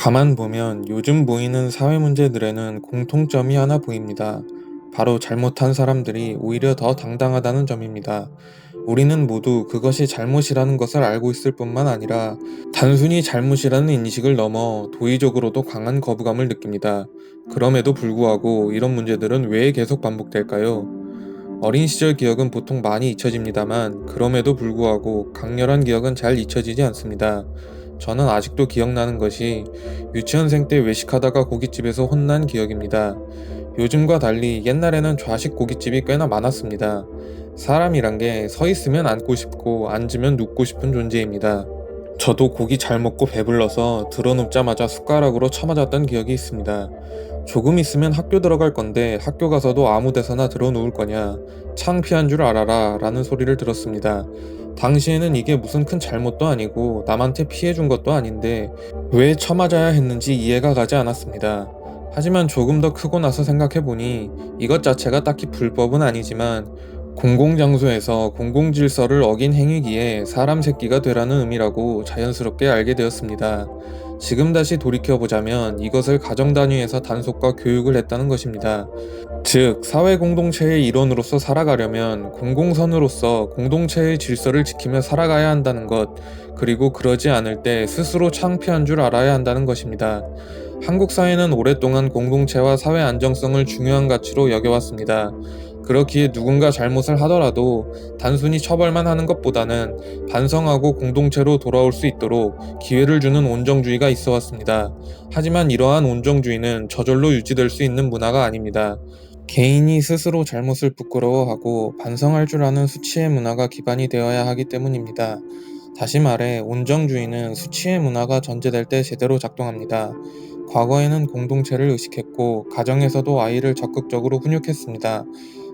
가만 보면 요즘 보이는 사회 문제들에는 공통점이 하나 보입니다. 바로 잘못한 사람들이 오히려 더 당당하다는 점입니다. 우리는 모두 그것이 잘못이라는 것을 알고 있을 뿐만 아니라 단순히 잘못이라는 인식을 넘어 도의적으로도 강한 거부감을 느낍니다. 그럼에도 불구하고 이런 문제들은 왜 계속 반복될까요? 어린 시절 기억은 보통 많이 잊혀집니다만 그럼에도 불구하고 강렬한 기억은 잘 잊혀지지 않습니다. 저는 아직도 기억나는 것이 유치원생 때 외식하다가 고깃집에서 혼난 기억입니다. 요즘과 달리 옛날에는 좌식 고깃집이 꽤나 많았습니다. 사람이란 게 서 있으면 앉고 싶고 앉으면 눕고 싶은 존재입니다. 저도 고기 잘 먹고 배불러서 들어눕자마자 숟가락으로 쳐맞았던 기억이 있습니다. 조금 있으면 학교 들어갈 건데 학교 가서도 아무 데서나 들어 누울 거냐, 창피한 줄 알아라 라는 소리를 들었습니다. 당시에는 이게 무슨 큰 잘못도 아니고 남한테 피해 준 것도 아닌데 왜 쳐맞아야 했는지 이해가 가지 않았습니다. 하지만 조금 더 크고 나서 생각해보니 이것 자체가 딱히 불법은 아니지만 공공장소에서 공공질서를 어긴 행위기에 사람 새끼가 되라는 의미라고 자연스럽게 알게 되었습니다. 지금 다시 돌이켜보자면 이것을 가정 단위에서 단속과 교육을 했다는 것입니다. 즉, 사회 공동체의 일원으로서 살아가려면 공공선으로서 공동체의 질서를 지키며 살아가야 한다는 것, 그리고 그러지 않을 때 스스로 창피한 줄 알아야 한다는 것입니다. 한국 사회는 오랫동안 공동체와 사회 안정성을 중요한 가치로 여겨왔습니다. 그렇기에 누군가 잘못을 하더라도 단순히 처벌만 하는 것보다는 반성하고 공동체로 돌아올 수 있도록 기회를 주는 온정주의가 있어 왔습니다. 하지만 이러한 온정주의는 저절로 유지될 수 있는 문화가 아닙니다. 개인이 스스로 잘못을 부끄러워하고 반성할 줄 아는 수치의 문화가 기반이 되어야 하기 때문입니다. 다시 말해, 온정주의는 수치의 문화가 전제될 때 제대로 작동합니다. 과거에는 공동체를 의식했고, 가정에서도 아이를 적극적으로 훈육했습니다.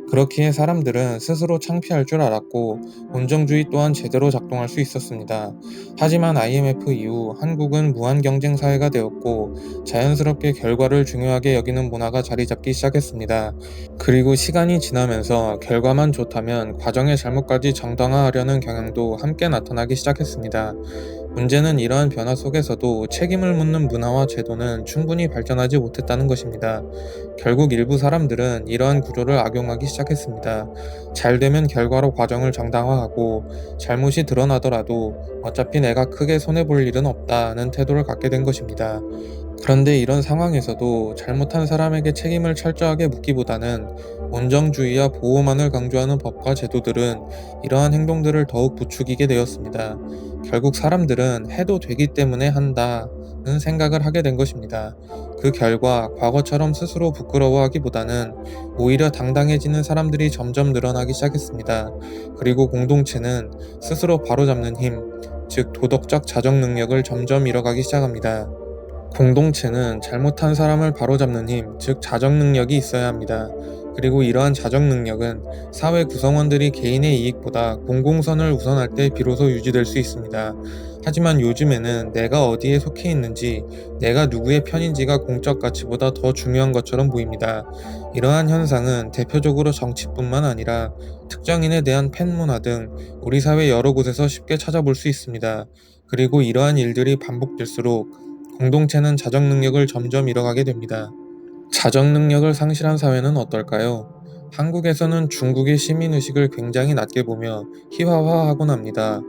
그렇기에 사람들은 스스로 창피할 줄 알았고, 온정주의 또한 제대로 작동할 수 있었습니다. 하지만 IMF 이후 한국은 무한 경쟁 사회가 되었고, 자연스럽게 결과를 중요하게 여기는 문화가 자리 잡기 시작했습니다. 그리고 시간이 지나면서 결과만 좋다면 과정의 잘못까지 정당화하려는 경향도 함께 나타나기 시작했습니다. 문제는 이러한 변화 속에서도 책임을 묻는 문화와 제도는 충분히 발전하지 못했다는 것입니다. 결국 일부 사람들은 이러한 구조를 악용하기 시작했습니다. 잘 되면 결과로 과정을 정당화하고 잘못이 드러나더라도 어차피 내가 크게 손해볼 일은 없다는 태도를 갖게 된 것입니다. 그런데 이런 상황에서도 잘못한 사람에게 책임을 철저하게 묻기보다는 온정주의와 보호만을 강조하는 법과 제도들은 이러한 행동들을 더욱 부추기게 되었습니다. 결국 사람들은 해도 되기 때문에 한다는 생각을 하게 된 것입니다. 그 결과 과거처럼 스스로 부끄러워하기보다는 오히려 당당해지는 사람들이 점점 늘어나기 시작했습니다. 그리고 공동체는 스스로 바로잡는 힘, 즉 도덕적 자정 능력을 점점 잃어가기 시작합니다. 공동체는 잘못한 사람을 바로잡는 힘, 즉 자정 능력이 있어야 합니다. 그리고 이러한 자정 능력은 사회 구성원들이 개인의 이익보다 공공선을 우선할 때 비로소 유지될 수 있습니다. 하지만 요즘에는 내가 어디에 속해 있는지, 내가 누구의 편인지가 공적 가치보다 더 중요한 것처럼 보입니다. 이러한 현상은 대표적으로 정치뿐만 아니라 특정인에 대한 팬문화 등 우리 사회 여러 곳에서 쉽게 찾아볼 수 있습니다. 그리고 이러한 일들이 반복될수록 공동체는 자정 능력을 점점 잃어가게 됩니다. 자정 능력을 상실한 사회는 어떨까요? 한국에서는 중국의 시민의식을 굉장히 낮게 보며 희화화하곤 합니다.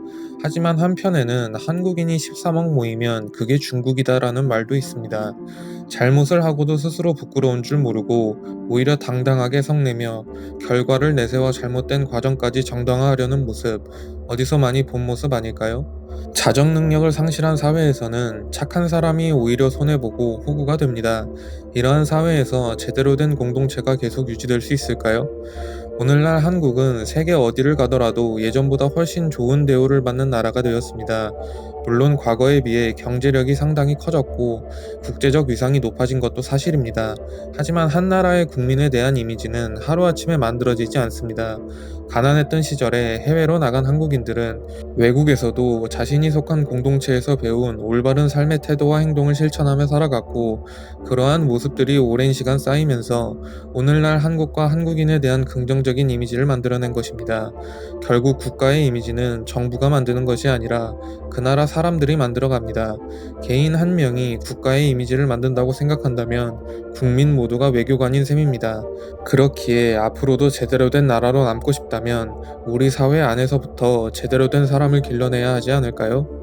하지만 한편에는 한국인이 13억 모이면 그게 중국이다라는 말도 있습니다. 잘못을 하고도 스스로 부끄러운 줄 모르고 오히려 당당하게 성내며 결과를 내세워 잘못된 과정까지 정당화하려는 모습, 어디서 많이 본 모습 아닐까요? 자정 능력을 상실한 사회에서는 착한 사람이 오히려 손해보고 호구가 됩니다. 이러한 사회에서 제대로 된 공동체가 계속 유지될 수 있을까요? 오늘날 한국은 세계 어디를 가더라도 예전보다 훨씬 좋은 대우를 받는 나라가 되었습니다. 물론 과거에 비해 경제력이 상당히 커졌고 국제적 위상이 높아진 것도 사실입니다. 하지만 한 나라의 국민에 대한 이미지는 하루아침에 만들어지지 않습니다. 가난했던 시절에 해외로 나간 한국인들은 외국에서도 자신이 속한 공동체에서 배운 올바른 삶의 태도와 행동을 실천하며 살아갔고, 그러한 모습들이 오랜 시간 쌓이면서 오늘날 한국과 한국인에 대한 긍정적인 이미지를 만들어낸 것입니다. 결국 국가의 이미지는 정부가 만드는 것이 아니라 그 나라 사람들이 만들어갑니다. 개인 한 명이 국가의 이미지를 만든다고 생각한다면 국민 모두가 외교관인 셈입니다. 그렇기에 앞으로도 제대로 된 나라로 남고 싶다면 우리 사회 안에서부터 제대로 된 사람을 길러내야 하지 않을까요?